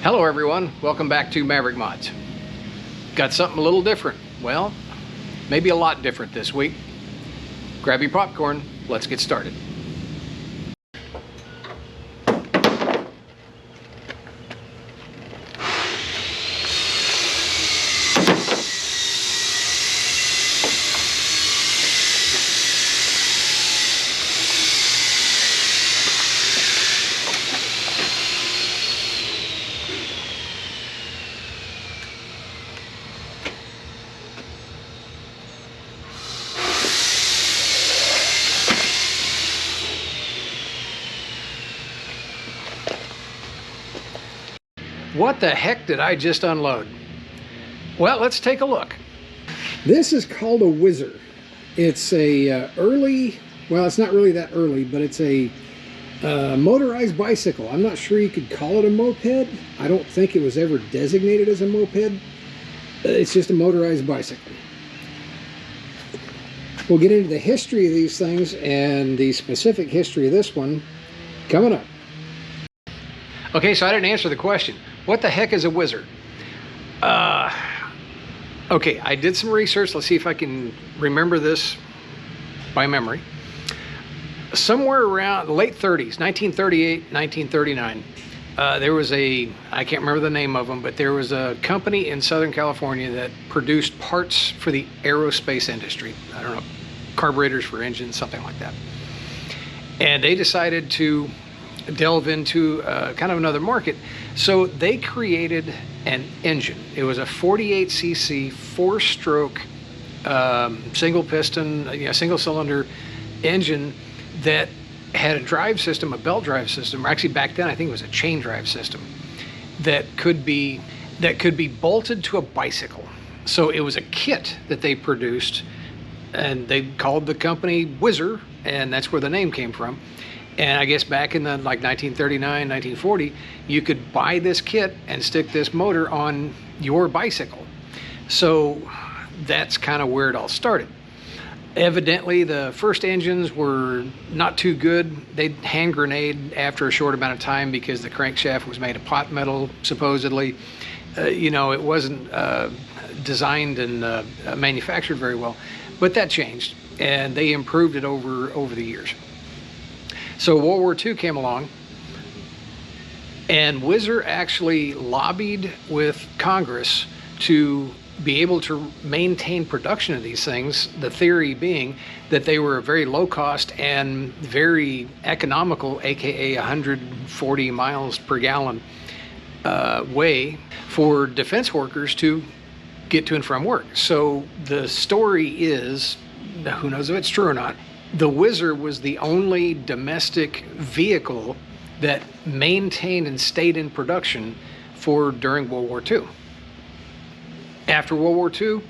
Hello everyone, welcome back to Maverick Mods. Got something a little different. Well, maybe a lot different this week. Grab your popcorn, let's get started. What the heck did I just unload? Well, let's take a look. This is called a Whizzer. It's a well, it's not really that early, but it's a motorized bicycle. I'm not sure you could call it a moped. I don't think it was ever designated as a moped. It's just a motorized bicycle. We'll get into the history of these things and the specific history of this one coming up. Okay, so I didn't answer the question. What the heck is a Whizzer? Okay, I did some research. Let's see if I can remember this by memory. Somewhere around the late 30s, 1938, 1939, there was I can't remember the name of them, but there was a company in Southern California that produced parts for the aerospace industry. I don't know, carburetors for engines, something like that. And they decided to delve into kind of another market. So they created an engine. It was a 48cc, four-stroke, single piston, single cylinder engine that had a drive system, a belt drive system, or actually back then I think it was a chain drive system that could be bolted to a bicycle. So it was a kit that they produced, and they called the company Whizzer, and that's where the name came from. And I guess back in the 1939, 1940, you could buy this kit and stick this motor on your bicycle. So that's kind of where it all started. Evidently, the first engines were not too good. They'd hand grenade after a short amount of time because the crankshaft was made of pot metal, supposedly. It wasn't designed and manufactured very well. But that changed, and they improved it over the years. So World War II came along, and Whizzer actually lobbied with Congress to be able to maintain production of these things, the theory being that they were very low cost and very economical, aka 140 miles per gallon way for defense workers to get to and from work. So the story is, who knows if it's true or not, the Whizzer was the only domestic vehicle that maintained and stayed in production during World War II. After World War II,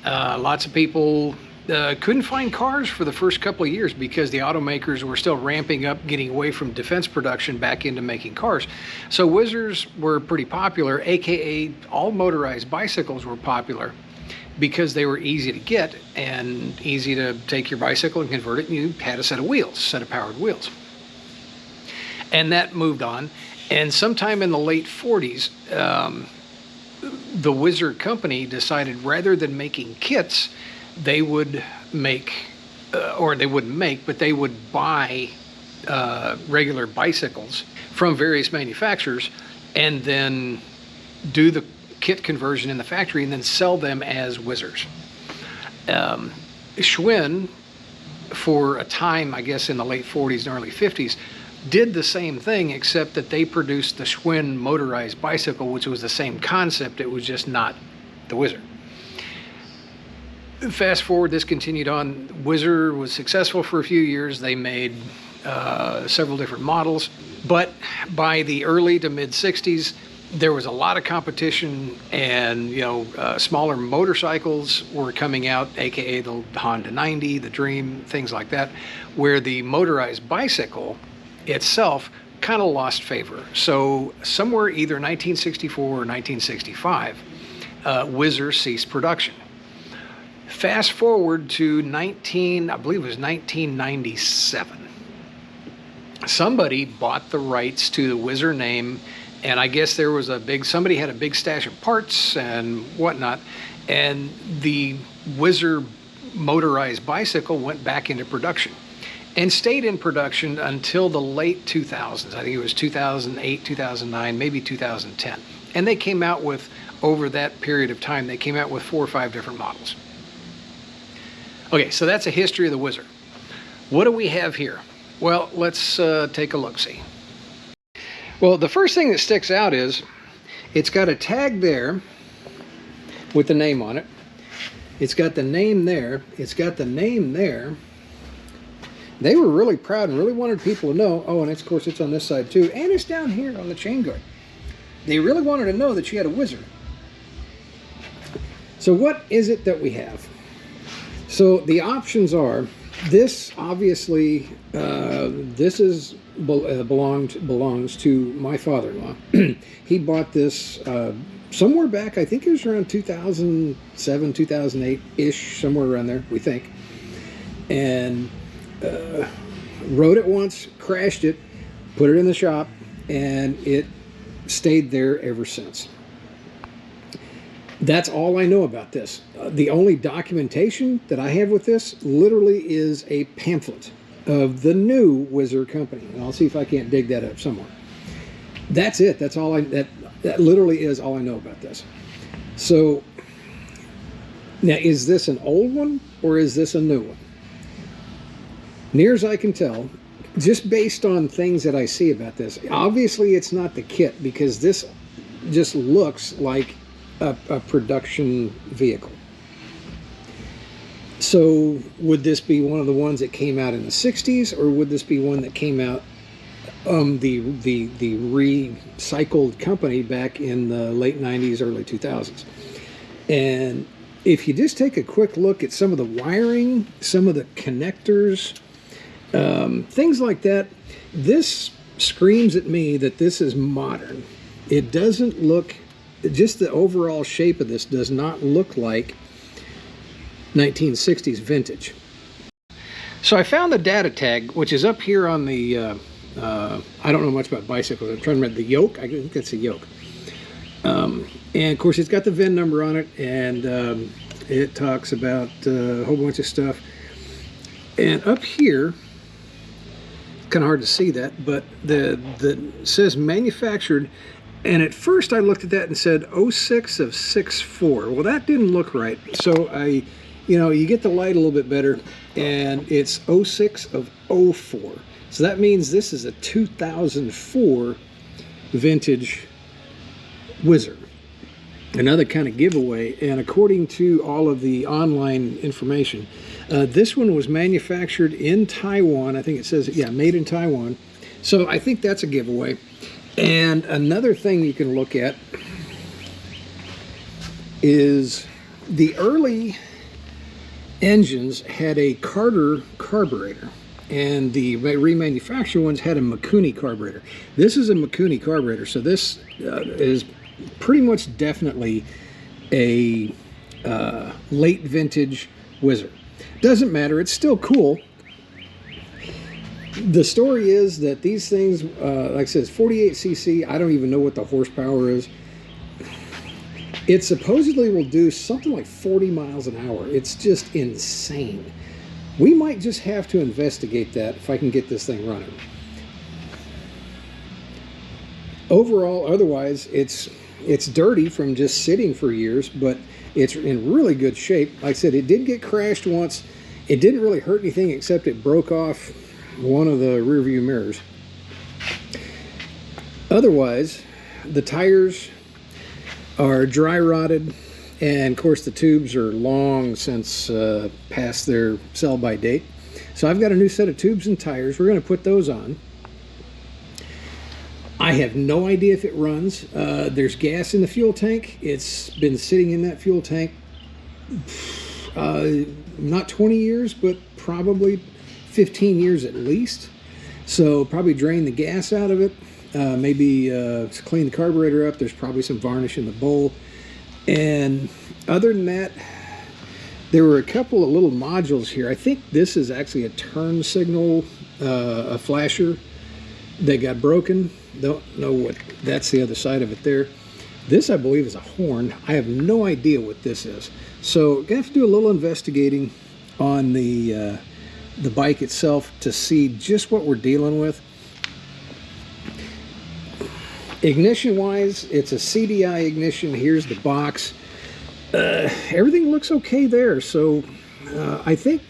lots of people couldn't find cars for the first couple of years because the automakers were still ramping up, getting away from defense production back into making cars. So Whizzers were pretty popular, aka all motorized bicycles were popular, because they were easy to get and easy to take your bicycle and convert it, and you had a set of powered wheels. And that moved on. And sometime in the late 40s, the Whizzer company decided rather than making kits, they would make, or they wouldn't make, but they would buy regular bicycles from various manufacturers and then do the kit conversion in the factory and then sell them as Whizzers. Schwinn, for a time, I guess in the late 40s and early 50s, did the same thing, except that they produced the Schwinn motorized bicycle, which was the same concept. It was just not the Whizzer. Fast forward, this continued on. Whizzer was successful for a few years. They made several different models, but by the early to mid 60s, there was a lot of competition, and smaller motorcycles were coming out, aka the Honda 90, the Dream, things like that, where the motorized bicycle itself kind of lost favor. So somewhere either 1964 or 1965, Whizzer ceased production. Fast forward to I believe it was 1997. Somebody bought the rights to the Whizzer name And I guess there was somebody had a big stash of parts and whatnot, and the Whizzer motorized bicycle went back into production and stayed in production until the late 2000s. I think it was 2008, 2009, maybe 2010. And they came out with, over that period of time, they came out with 4 or 5 different models. Okay, so that's a history of the Whizzer. What do we have here? Well, let's take a look-see. Well, the first thing that sticks out is it's got a tag there with the name on it. It's got the name there. It's got the name there. They were really proud and really wanted people to know. Oh, and of course it's on this side too. And it's down here on the chain guard. They really wanted to know that she had a Whizzer. So what is it that we have? So the options are, this obviously, this belongs to my father-in-law. He bought this somewhere back, I think it was around 2007, 2008-ish, somewhere around there, we think. And rode it once, crashed it, put it in the shop, and it stayed there ever since. That's all I know about this. The only documentation that I have with this literally is a pamphlet of the new Whizzer company. And I'll see if I can't dig that up somewhere. That's it. That's all that literally is all I know about this. So now, is this an old one or is this a new one? Near as I can tell, just based on things that I see about this, obviously it's not the kit, because this just looks like a production vehicle. So would this be one of the ones that came out in the 60s, or would this be one that came out the recycled company back in the late 90s, early 2000s? And if you just take a quick look at some of the wiring, some of the connectors, things like that, this screams at me that this is modern. It doesn't look, just the overall shape of this does not look like 1960s vintage. So I found the data tag, which is up here on the, I don't know much about bicycles. I'm trying to read the yoke. I think that's a yoke. And of course it's got the VIN number on it, and it talks about a whole bunch of stuff. And up here, kind of hard to see that, but the says manufactured. And at first I looked at that and said 06 of 6/4. Well, that didn't look right. So you get the light a little bit better, and it's 06 of 04. So that means this is a 2004 vintage Whizzer. Another kind of giveaway. And according to all of the online information, this one was manufactured in Taiwan. I think it says, yeah, made in Taiwan. So I think that's a giveaway. And another thing you can look at is the early engines had a Carter carburetor, and the remanufactured ones had a Mikuni carburetor. This is a Mikuni carburetor, so this is pretty much definitely a late vintage Whizzer. Doesn't matter, it's still cool. The story is that these things, like I said, 48cc. I don't even know what the horsepower is. It supposedly will do something like 40 miles an hour. It's just insane. We might just have to investigate that if I can get this thing running. Overall, otherwise, it's dirty from just sitting for years, but it's in really good shape. Like I said, it did get crashed once. It didn't really hurt anything except it broke off one of the rear view mirrors. Otherwise, the tires are dry rotted, and of course the tubes are long since past their sell by date. So I've got a new set of tubes and tires. We're going to put those on. I have no idea if it runs. There's gas in the fuel tank. It's been sitting in that fuel tank not 20 years, but probably 15 years at least. So probably drain the gas out of it, maybe clean the carburetor up. There's probably some varnish in the bowl. And other than that, there were a couple of little modules here. I think this is actually a turn signal, a flasher that got broken. Don't know what, that's the other side of it there. This, I believe, is a horn. I have no idea what this is. So gonna have to do a little investigating on the bike itself to see just what we're dealing with. Ignition wise, it's a CDI ignition. Here's the box. Everything looks okay there. So I think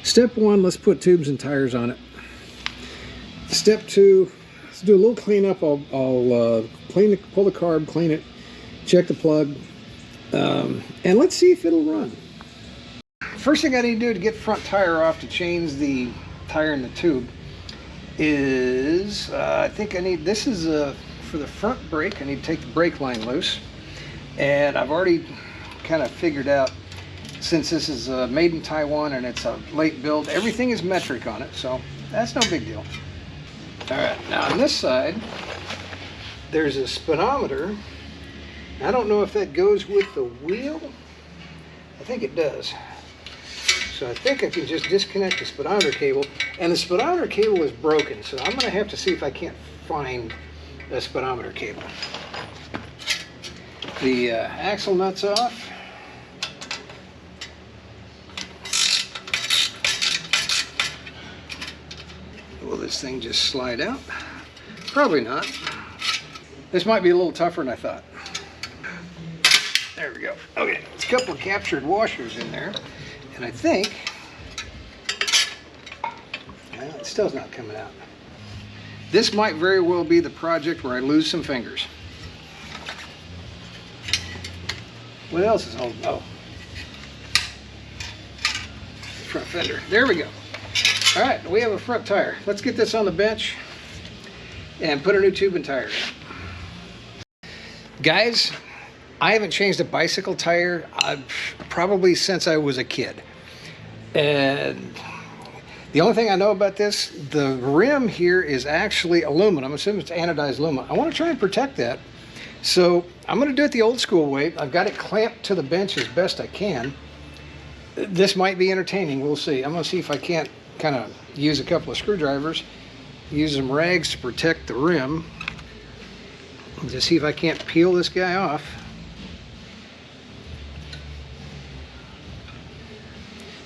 step one, let's put tubes and tires on it. Step two, let's do a little cleanup. I'll pull the carb, clean it, check the plug, and let's see if it'll run. First thing I need to do to get the front tire off to change the tire in the tube is, I think I need, this is for the front brake. I need to take the brake line loose. And I've already kind of figured out, since this is made in Taiwan and it's a late build, everything is metric on it, so that's no big deal. All right, now on this side, there's a speedometer. I don't know if that goes with the wheel. I think it does. So I think I can just disconnect the speedometer cable, and the speedometer cable is broken, so I'm gonna have to see if I can't find the speedometer cable. The axle nuts off. Will this thing just slide out? Probably not. This might be a little tougher than I thought. There we go. Okay, there's a couple of captured washers in there. And I think, well, it still's not coming out. This might very well be the project where I lose some fingers. What else is holding? Oh, front fender. There we go. All right, we have a front tire. Let's get this on the bench and put a new tube and tire in. Guys, I haven't changed a bicycle tire probably since I was a kid. And the only thing I know about this, the rim here is actually aluminum. I'm assuming it's anodized aluminum. I want to try and protect that. So I'm going to do it the old school way. I've got it clamped to the bench as best I can. This might be entertaining. We'll see. I'm going to see if I can't kind of use a couple of screwdrivers, use some rags to protect the rim, and just see if I can't peel this guy off.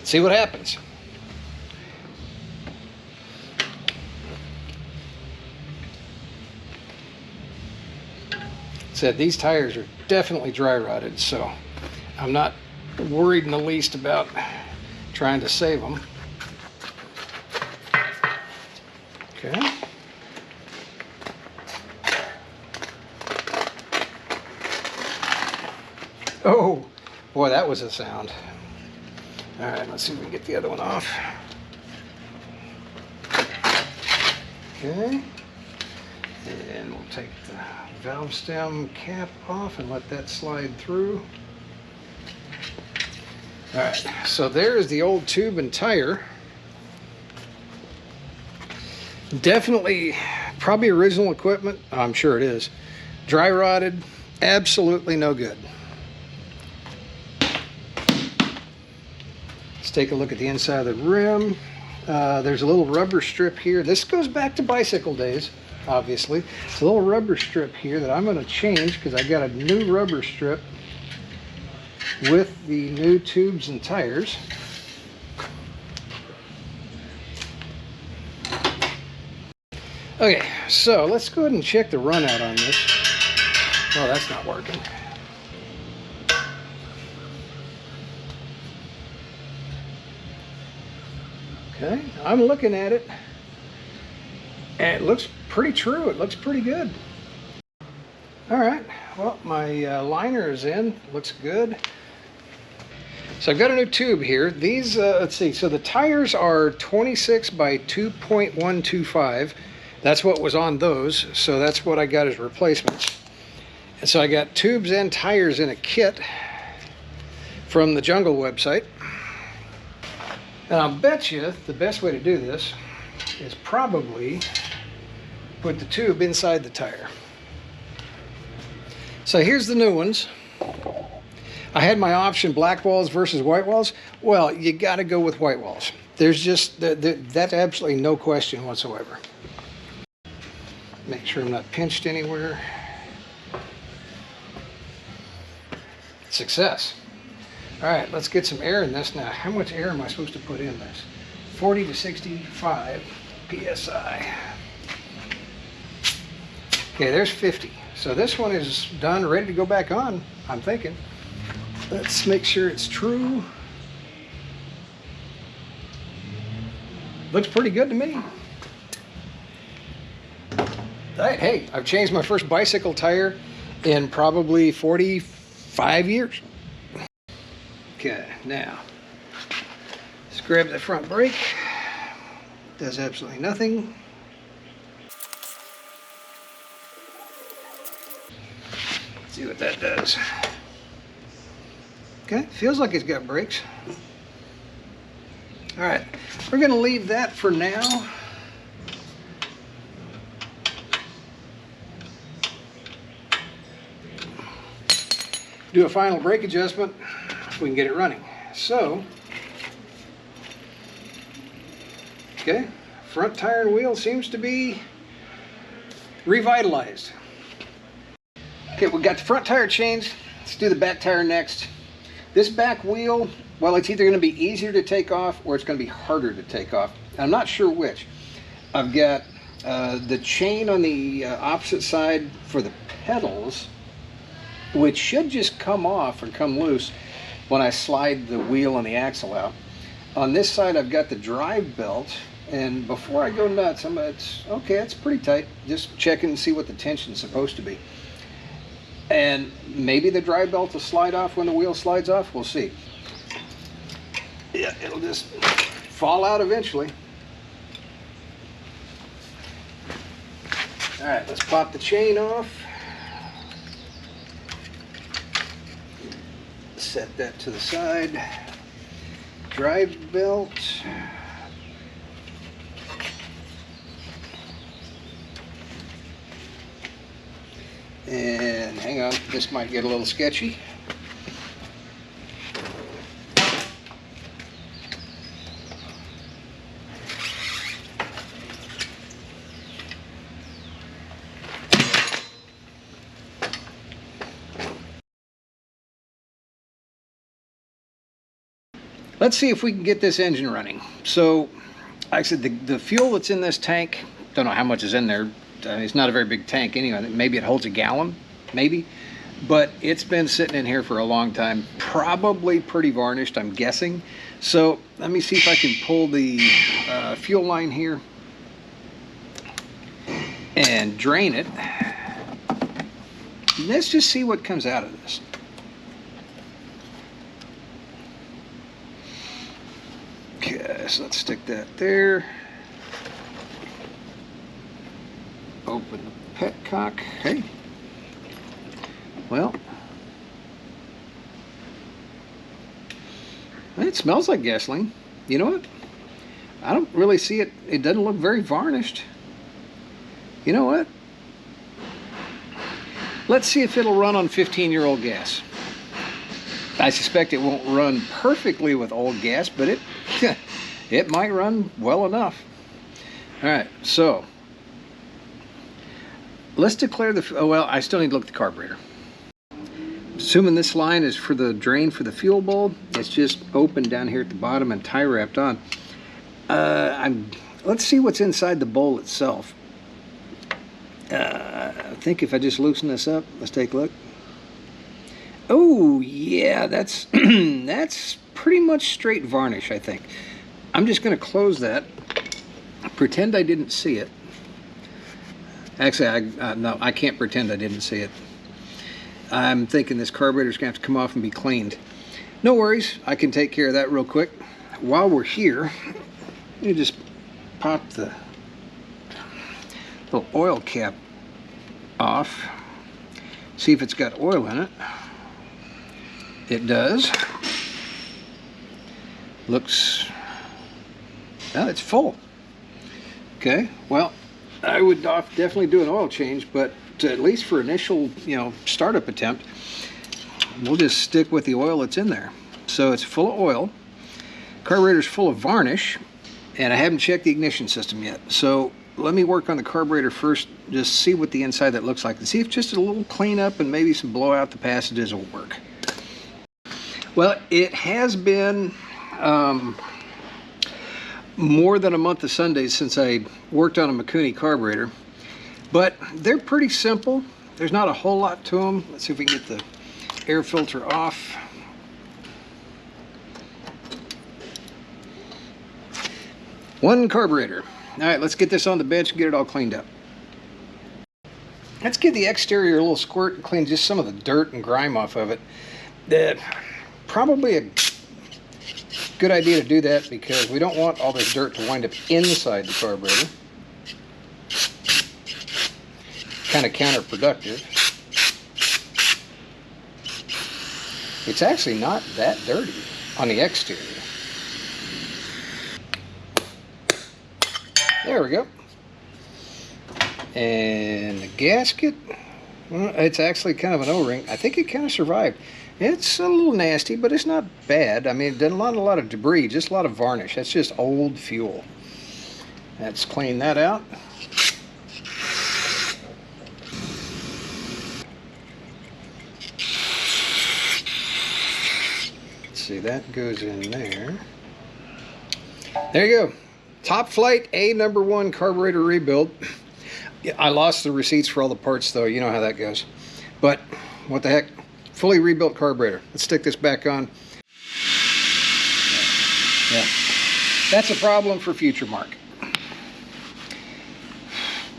See what happens. Said these tires are definitely dry rotted, so I'm not worried in the least about trying to save them. Okay. Oh boy, that was a sound. All right, let's see if we can get the other one off. Okay, and we'll take the valve stem cap off and let that slide through. All right, so there's the old tube and tire. Definitely, probably original equipment. I'm sure it is. Dry rotted, absolutely no good. Take a look at the inside of the rim. There's a little rubber strip here. This goes back to bicycle days, obviously. It's a little rubber strip here that I'm going to change because I got a new rubber strip with the new tubes and tires. Okay, so let's go ahead and check the run out on this. Oh, that's not working. Okay, I'm looking at it, and it looks pretty true. It looks pretty good. All right, well, my liner is in. Looks good. So I've got a new tube here. These, let's see, so the tires are 26 by 2.125. That's what was on those, so that's what I got as replacements. And so I got tubes and tires in a kit from the Jungle website. And I'll bet you the best way to do this is probably put the tube inside the tire. So here's the new ones. I had my option, black walls versus white walls. Well, you got to go with white walls. There's just, that's absolutely no question whatsoever. Make sure I'm not pinched anywhere. Success. All right, let's get some air in this now. How much air am I supposed to put in this? 40 to 65 PSI. Okay, there's 50. So this one is done, ready to go back on, I'm thinking. Let's make sure it's true. Looks pretty good to me. All right, hey, I've changed my first bicycle tire in probably 45 years. Okay, now, let's grab the front brake. Does absolutely nothing. See what that does. Okay, feels like it's got brakes. All right, we're gonna leave that for now. Do a final brake adjustment if we can get it running. So, okay, front tire and wheel seems to be revitalized. Okay, we got the front tire changed. Let's do the back tire next. This back wheel, well, it's either going to be easier to take off or it's going to be harder to take off. I'm not sure which. I've got the chain on the opposite side for the pedals, which should just come off or come loose when I slide the wheel and the axle out. On this side, I've got the drive belt, and before I go nuts, it's pretty tight. Just checking and see what the tension's supposed to be. And maybe the drive belt will slide off when the wheel slides off. We'll see. Yeah, it'll just fall out eventually. All right, let's pop the chain off. Set that to the side. Drive belt. And hang on, this might get a little sketchy. Let's see if we can get this engine running. So, like I said, the fuel that's in this tank, don't know how much is in there. It's not a very big tank anyway. Maybe it holds a gallon, maybe. But it's been sitting in here for a long time. Probably pretty varnished, I'm guessing. So let me see if I can pull the fuel line here and drain it. Let's just see what comes out of this. Okay, so let's stick that there. Open the petcock. Hey. Well, it smells like gasoline. You know what? I don't really see it. It doesn't look very varnished. You know what? Let's see if it'll run on 15-year-old gas. I suspect it won't run perfectly with old gas, but it might run well enough. All right, so let's declare well, I still need to look at the carburetor. Assuming this line is for the drain for the fuel bulb, it's just open down here at the bottom and tie wrapped on. Let's see what's inside the bowl itself. I think if I just loosen this up, let's take a look. Oh yeah, that's that's pretty much straight varnish, I think. I'm just going to close that, pretend I didn't see it. Actually, no, I can't pretend I didn't see it. I'm thinking this carburetor's going to have to come off and be cleaned. No worries, I can take care of that real quick. While we're here, you just pop the little oil cap off. See if it's got oil in it. It does. Looks, well, it's full. Okay, well, I would definitely do an oil change, but at least for initial, startup attempt, we'll just stick with the oil that's in there. So it's full of oil. Carburetor's full of varnish, and I haven't checked the ignition system yet. So let me work on the carburetor first, just see what the inside that looks like, and see if just a little cleanup and maybe some blow out the passages will work. Well, it has been more than a month of Sundays since I worked on a Mikuni carburetor, but they're pretty simple. There's not a whole lot to them. Let's see if we can get the air filter off. One carburetor. All right, let's get this on the bench and get it all cleaned up. Let's give the exterior a little squirt and clean just some of the dirt and grime off of it. Probably a good idea to do that because we don't want all this dirt to wind up inside the carburetor. Kind of counterproductive. It's actually not that dirty on the exterior. There we go. And the gasket, well, it's actually kind of an O-ring. I think it kind of survived. It's a little nasty, but it's not bad. I mean, it did a lot of debris, just a lot of varnish. That's just old fuel. Let's clean that out. Let's see, that goes in there. There you go. Top flight A#1 carburetor rebuild. I lost the receipts for all the parts though, you know how that goes. But what the heck, fully rebuilt carburetor. Let's stick this back on. Yeah, that's a problem for future Mark.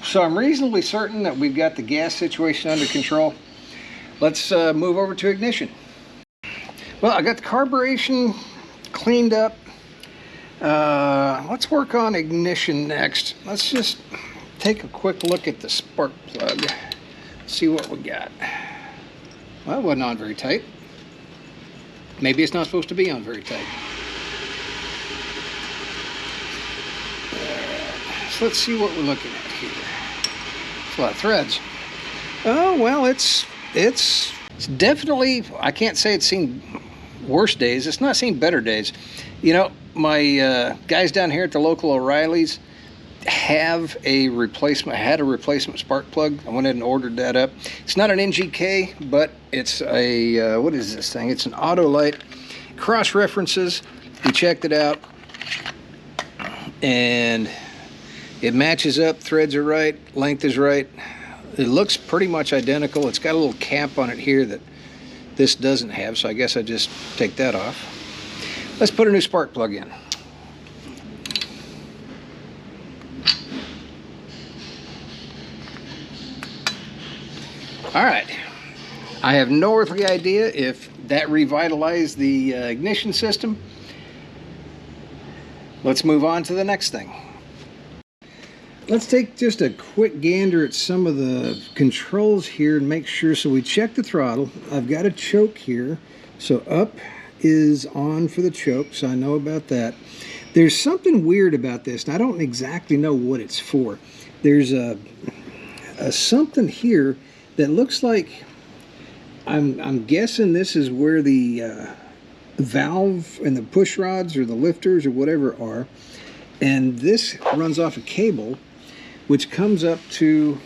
So I'm reasonably certain that we've got the gas situation under control. Let's move over to ignition. Well, I got the carburation cleaned up. Let's work on ignition next. Let's just take a quick look at the spark plug. See what we got. Well, it wasn't on very tight. Maybe it's not supposed to be on very tight. So let's see what we're looking at here. It's a lot of threads. Oh, well, it's definitely, I can't say it's seen worse days. It's not seen better days. You know, my guys down here at the local O'Reilly's have a replacement spark plug. I went ahead and ordered that up. It's not an NGK, but it's a, what is this thing? It's an Autolite. Cross references, we checked it out, and it matches up. Threads are right, length is right. It looks pretty much identical. It's got a little cap on it here that this doesn't have, so I guess I just take that off. Let's put a new spark plug in. All right, I have no earthly idea if that revitalized the ignition system. Let's move on to the next thing. Let's take just a quick gander at some of the controls here and make sure. So we check the throttle. I've got a choke here. So up is on for the choke, so I know about that. There's something weird about this, and I don't exactly know what it's for. There's a something here that looks like, I'm guessing this is where the valve and the push rods or the lifters or whatever are, and this runs off a cable which comes up to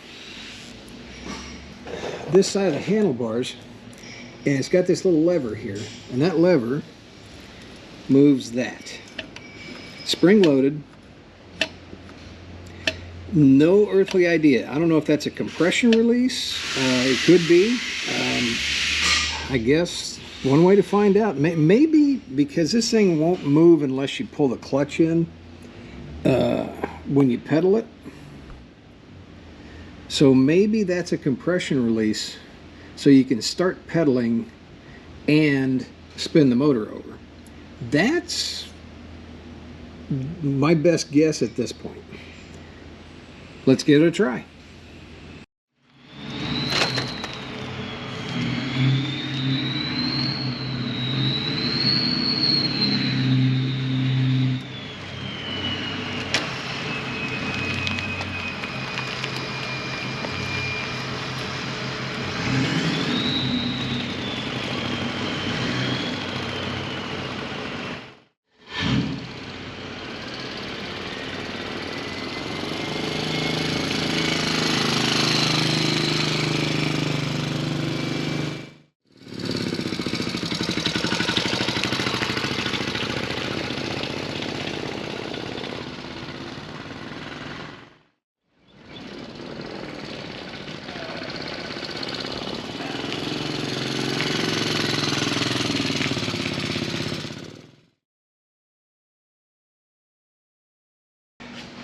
this side of the handlebars, and it's got this little lever here, and that lever moves that. Spring loaded. No earthly idea. I don't know if that's a compression release. It could be. I guess one way to find out, maybe because this thing won't move unless you pull the clutch in when you pedal it. So maybe that's a compression release so you can start pedaling and spin the motor over. That's my best guess at this point. Let's give it a try.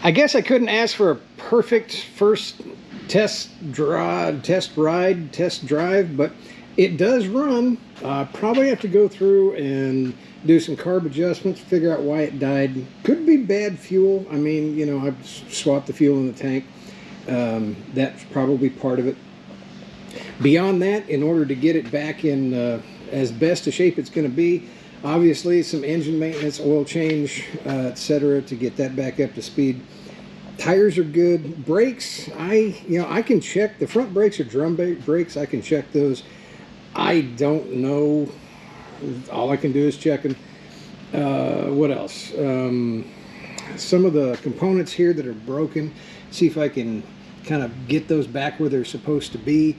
I guess I couldn't ask for a perfect first test drive, but it does run. Probably have to go through and do some carb adjustments, figure out why it died. Could be bad fuel. I mean, you know, I've swapped the fuel in the tank. That's probably part of it. Beyond that, in order to get it back in as best a shape it's going to be, obviously some engine maintenance, oil change, etc., to get that back up to speed. Tires are good. Brakes, I can check. The front brakes are drum brakes. I can check those. I don't know. All I can do is check them. What else? Some of the components here that are broken, see if I can kind of get those back where they're supposed to be.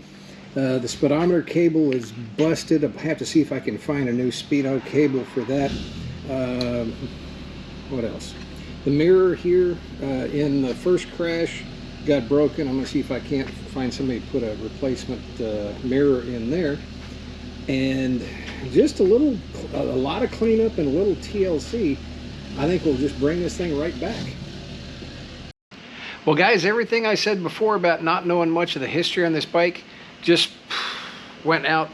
The speedometer cable is busted. I'll have to see if I can find a new speedo cable for that. What else? The mirror here in the first crash got broken. I'm going to see if I can't find somebody to put a replacement mirror in there. And just a lot of cleanup and a little TLC, I think will just bring this thing right back. Well guys, everything I said before about not knowing much of the history on this bike just went out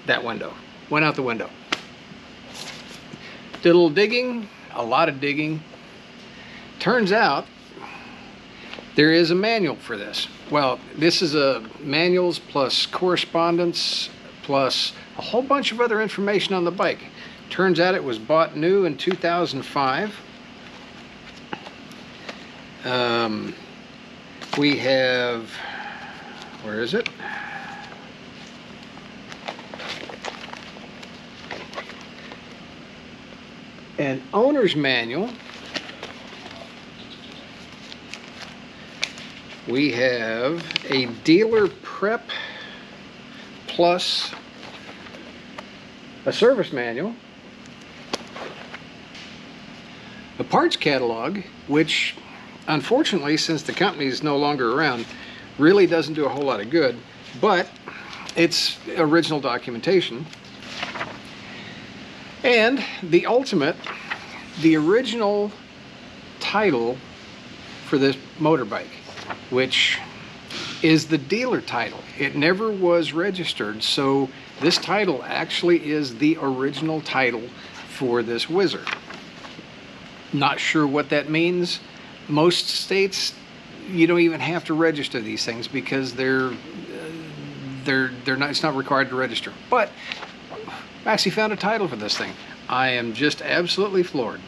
that window. Went out the window. Did a little digging, a lot of digging. Turns out there is a manual for this. Well, this is a manuals plus correspondence plus a whole bunch of other information on the bike. Turns out it was bought new in 2005. We have, where is it? An owner's manual. We have a dealer prep plus a service manual, a parts catalog, which unfortunately, since the company is no longer around, really doesn't do a whole lot of good, but it's original documentation. And the ultimate, the original title for this motorbike, which is the dealer title. It never was registered, so this title actually is the original title for this Whizzer. Not sure what that means. Most states, you don't even have to register these things because they're not. It's not required to register. But I actually found a title for this thing. I am just absolutely floored.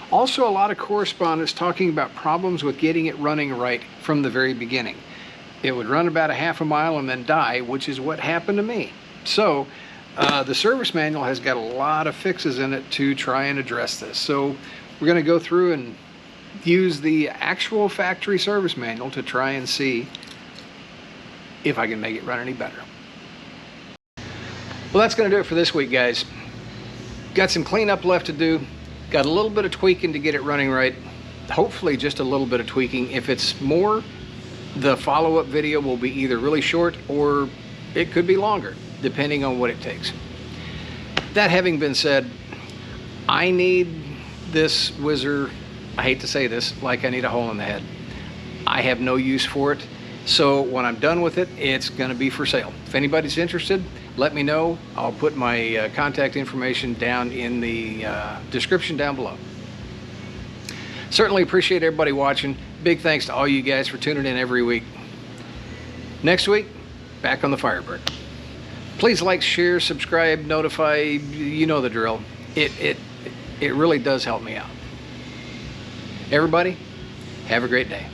Also, a lot of correspondence talking about problems with getting it running right from the very beginning. It would run about a half a mile and then die, which is what happened to me. So the service manual has got a lot of fixes in it to try and address this. So we're going to go through and use the actual factory service manual to try and see if I can make it run any better. Well, that's going to do it for this week, guys. Got some cleanup left to do. Got a little bit of tweaking to get it running right. Hopefully just a little bit of tweaking. If it's more, the follow-up video will be either really short or it could be longer, depending on what it takes. That having been said, I need this Whizzer, I hate to say this, like I need a hole in the head. I have no use for it. So when I'm done with it, it's going to be for sale. If anybody's interested, let me know. I'll put my contact information down in the description down below. Certainly appreciate everybody watching. Big thanks to all you guys for tuning in every week. Next week, back on the Firebird. Please like, share, subscribe, notify, you know the drill. It really does help me out. Everybody, have a great day.